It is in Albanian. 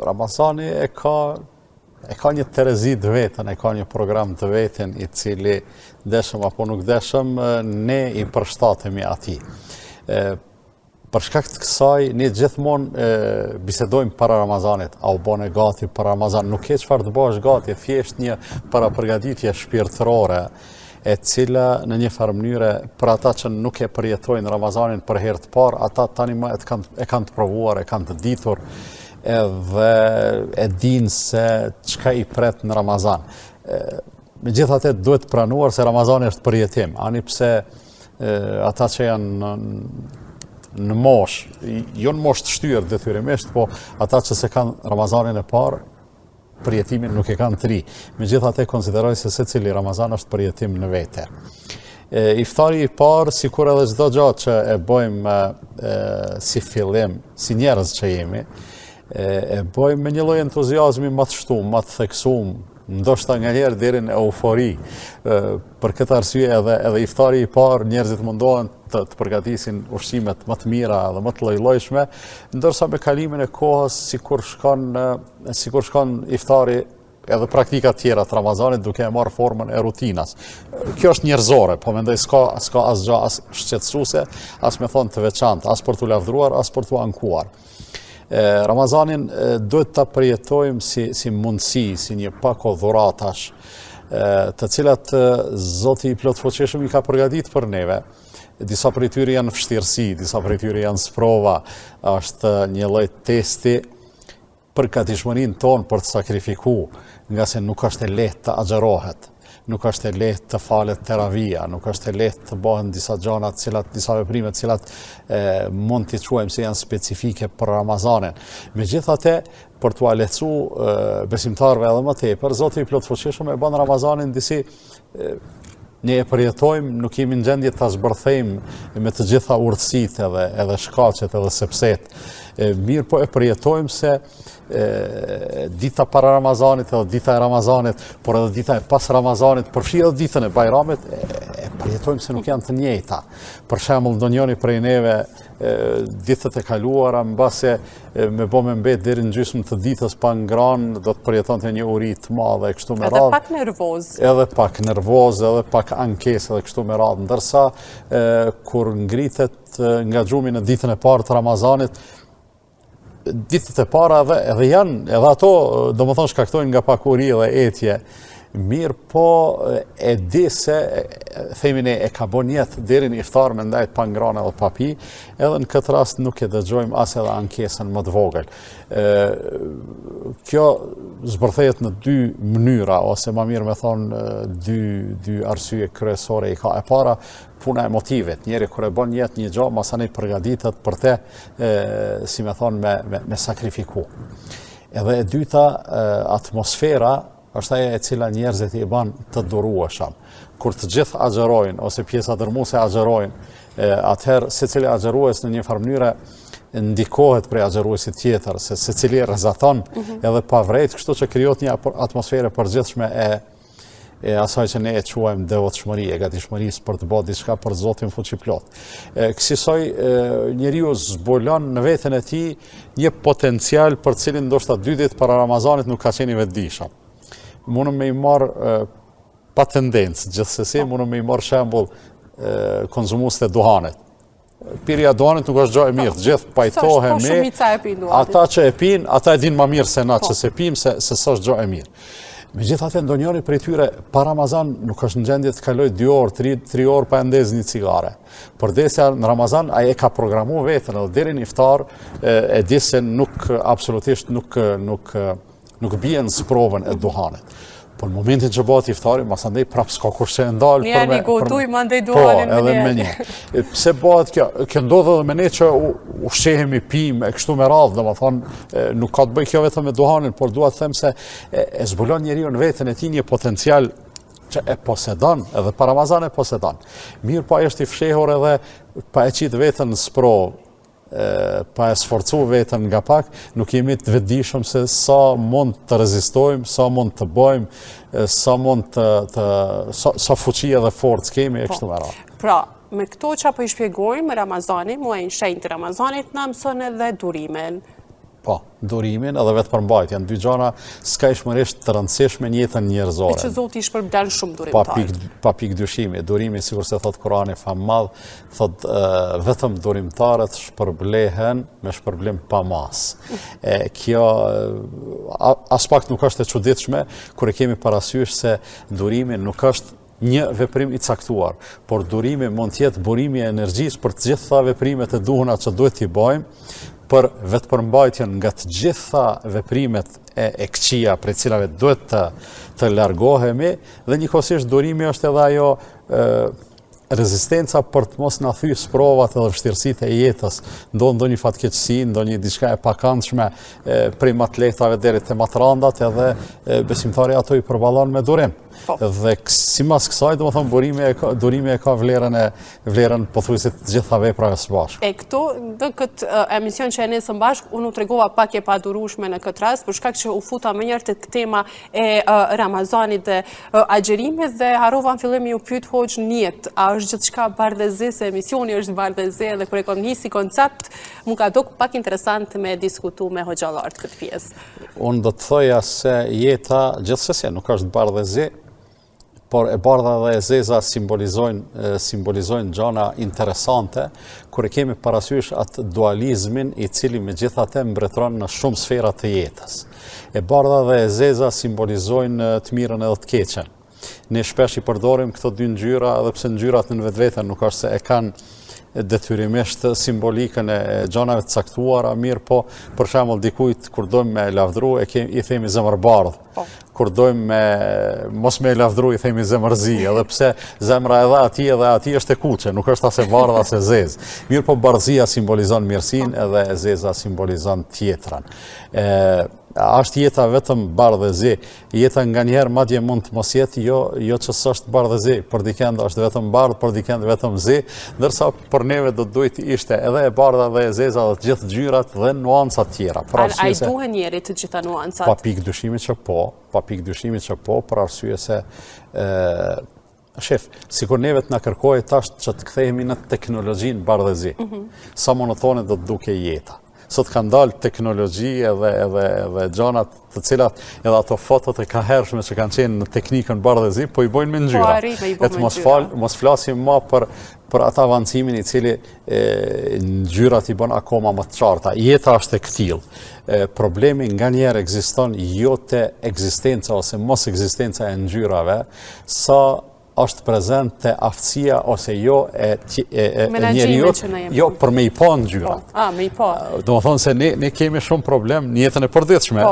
Ramazani e ka një terezi të vetën, e ka një program të vetën i cili deshëm apo nuk deshëm, ne i përshtatemi ati. Për shkak të kësaj, ne gjithmonë bisedojmë para Ramazanit, a u bane gati para Ramazan, nuk e çfarë të bash gati, thjesht një përgatitje shpirtërore, e cila në një farë mënyre për ata që nuk e përjetojnë Ramazanin për herë të parë, ata tani më e kanë të provuar, e kanë të ditur, edhe e dinë se çka i pret në Ramazan. Megjithatë duhet pranuar se Ramazani është përjetim, ani pse ata që janë në mosh, jo në mosh të shtyrë detyrimisht, po ata që se kanë Ramazanin e parë, përjetimin nuk e kanë të ri. Megjithatë konsideroj se secili Ramazan është përjetim në vete. Iftari i parë, sikur edhe çdo gjë që e bëjmë si fillim, si njerëz që jemi, e bëjmë me një lloj entuziazmi më të shtuar, më të theksuar, ndoshta nganjëherë deri në eufori. Për këtë arsye edhe iftari i parë njerëzit mundohen të përgatisin ushqimet më të mira dhe më të lloj-llojshme, ndërsa me kalimin e kohës sikur shkon iftari edhe praktikat tjera të Ramazanit duke e marrë formën e rutinas. Kjo është njerëzore, po mendoj s'ka asgjë as shqetësuese, as me thonë të veçantë, as për t'u lavdruar, as për t'u ankuar. Ramazanin duhet ta përjetojmë si mundësi, si një pako dhuratash, të cilat Zoti i plotfuqishëm i ka përgatitur për neve. Disa prej tyre janë vështirësi, disa prej tyre janë sprova, është një lloj testi për gatishmërinë tonë për të sakrifikuar, nga se nuk është e lehtë të agjërohet, nuk është e lehtë të falet teravia, nuk është e lehtë të bëhen disa gjëra, disa veprime të cilat mund t'i quajmë se janë specifike për Ramazanin. Megjithatë, për t'u lehtësuar besimtarëve edhe më tepër, Zoti i plotfuqishëm e bën Ramazanin disi ne e përjetojmë, nuk jemi në gjendje ta zbërthejmë me të gjitha urtësitë edhe shkaqet edhe sepset. Mirë po e përjetojmë se dita para Ramazanit edhe dita e Ramazanit, por edhe dita e pas Ramazanit, përfshi edhe ditën e Bajramit, e përjetojmë se nuk janë të njëjta. Për shembull, ndonjëri prej neve ditët e kaluara, mbase me bë me mbet deri në gjysmë të ditës pa ngranë, do të përjetonte një uri të madhe kështu me radhë. Edhe pak nervoz. Edhe pak nervoz, edhe pak ankesë edhe kështu me radhë. Ndërsa kur ngritet nga xhumi në ditën e parë të Ramazanit, ditët e para edhe ato, domethënë shkaktojnë nga pak uri dhe etje. Mirë po e di se themi ne e ka bën jetë deri në iftar me ndajt pa ngrana dhe pa pi, edhe në këtë rast nuk e dëgjojmë as edhe ankesën më të vogël. Kjo zbërthehet në dy mënyra, ose më mirë me thonë dy arsye kryesore i ka. E para, puna e motivit. Njeri kur e bën jetë një gjë, masanej përgatitet për te, si me thonë, me sakrifiku. Edhe e dyta, atmosfera është ajo e cila njerëzit i bën të durueshëm. Kur të gjithë agjerojnë, ose pjesa dërmuese agjerojnë, atëherë secili agjerues në një farë mënyre ndikohet prej agjeruesit tjetër, se secili rrezaton edhe pa vrejt, kështu që krijohet një atmosferë përgjithshme e asaj që ne e quajmë devotshmëri, e gatishmërisë për të bërë diçka për Zotin fuqiplot. Kësaj njeriu zbulon në veten e tij një potencial për cilin ndoshta 2 ditë para Ramazanit nuk ka qenë i vetëdijshëm. Mundëm me i marë pa tendencë, gjithsesi mundëm me i marë shembull konzumues të duhanit. Pirja e duhanit nuk është gjë e mirë, të gjithë pajtohemi, ata që e pinë, ata e dinë më mirë se na që se pimë, se s'është gjë e mirë. Megjithatë ndonjëri prej tyre pa Ramazan nuk është në gjendje të kalojë 2 orë, 3 orë pa ndezë një cigare. Përdesja në Ramazan ai e ka programuar veten edhe deri në iftar e di se absolutisht nuk bie në sprovën e duhanit. Po në momentin që bëhet iftari, masandej prapë s'ka kush që e ndalë. Njeri gotuj, mandej duhanin me edhe me një. Pse bëhet kjo? Kjo ndodhe dhe me ne që ushqehemi, pim, e kështu me radhë, dhe më thonë, nuk ka të bëj kjo vetëm me duhanin, por dua të them se e zbulon njeriu në veten e tij një potencial që e posedon, edhe pa Ramazan e posedon. Mirë pa është i fshehur edhe pa e qitë veten në sprovë, pa e sforcu vetën nga pak, nuk jemi të vetëdijshëm se sa mund të rezistojmë, sa mund të bëjmë, sa fuqi edhe forcë kemi e kështu me radhë. Pra, me këto që po i shpjegojmë Ramazani, muajin shenjtë të Ramazanit, na mëson edhe durimin. Po, durimin edhe vetë përmbajtjen. Dy gjëra skajshmërisht të rëndësishme në jetën njerëzore. E që Zoti i shpërblen shumë durimtar. Pa pikë dyshimi. Durimi, sikur se thot Kurani famadh, thot vetëm durimtarët shpërblehen me shpërblim pa mas. Kjo as pak nuk është e çuditshme kur e kemi parasysh se durimi nuk është një veprim i caktuar, por durimi mund të jetë burimi i energjisë për të gjitha veprimet e duhura që duhet t'i bëjmë, për vetëpërmbajtjen nga të gjitha veprimet e këqija prej cilave duhet të largohemi, dhe njëkohësisht durimi është edhe ajo rezistenca për të mos na thyrë provat edhe vështirësitë e jetës, ndonjë fatkeqësi, ndonjë diçka e pakëndshme prej më të lehtave deri te më të rëndat, edhe besimtari ato i përballon me durim. Dhe sipas kësaj, domethënë durimi e ka vlerën pothuajse të gjitha veprave së bashku. E këtu në këtë emision që e nisëm bashkë, unë u tregova pak e padurueshme në këtë rast, për shkak që u futa më njëherë tek tema e Ramazanit dhe agjerimit dhe harrova në fillim ju pyet hoxh niyet, a është gjithçka bardhëzi, se emisioni është bardhëzi dhe kur e kam nisi koncept, më ka dok pak interesant me diskutu me hoxhallarët këtë pjesë. Unë do të thoja se jeta gjithsesi nuk është bardhëzi, por e bardha dhe e zeza simbolizojnë gjëra interesante, kur e kemi parasysh atë dualizmin i cili megjithatë mbretëron në shumë sfera të jetës. E bardha dhe e zeza simbolizojnë të mirën edhe të keqen. Ne shpesh i përdorim këto dy ngjyra, edhe pse ngjyrat në vetvete nuk është se e kanë detyrimisht simbolikën e gjënave të caktuara, mirë po, për shembull dikujt kur dojmë me lavdru i themi zemër bardh. Kur dojmë mos me lavdru i themi zemërzi, edhe pse zemra edhe ati është e kuqe, nuk është as e bardhë as e zezë. Mirë po bardhëzia simbolizon mirësinë edhe e zeza simbolizon tjetrën. Është jeta vetëm bardhëzi, jeta nganjëherë madje mund të mos jetë jo që s'është bardhëzi, për dikend është vetëm bardhë, për dikend vetëm zi, ndërsa për neve do të duhet ishte edhe e bardha dhe e zeza dhe të gjithë ngjyrat dhe nuancat tjera. A i duhen njerit të gjitha nuancat? Pa pikë dyshimi që po, për arsye se shef, sikur neve të na kërkohet tash që të kthehemi në teknologjinë bardhëzi. Sa monotone do të duke jeta. Sot kanë dalë teknologji edhe gjanat të cilat edhe ato fotot e kahershme që kanë qenë në teknikën bardhëzi, po i bojnë me ngjyra. Et mos flasim më për atë avancimin i cili ngjyrat i bën akoma më të qarta. Jeta është e këtillë. Problemi nganjëherë ekziston jo te ekzistenca ose mos ekzistenca e ngjyrave, sa është prezent të aftësia ose jo e njeriut, jo për me i pa ngjyrat. Me i pa. Do më thonë se ne kemi shumë problem në jetën e përditshme.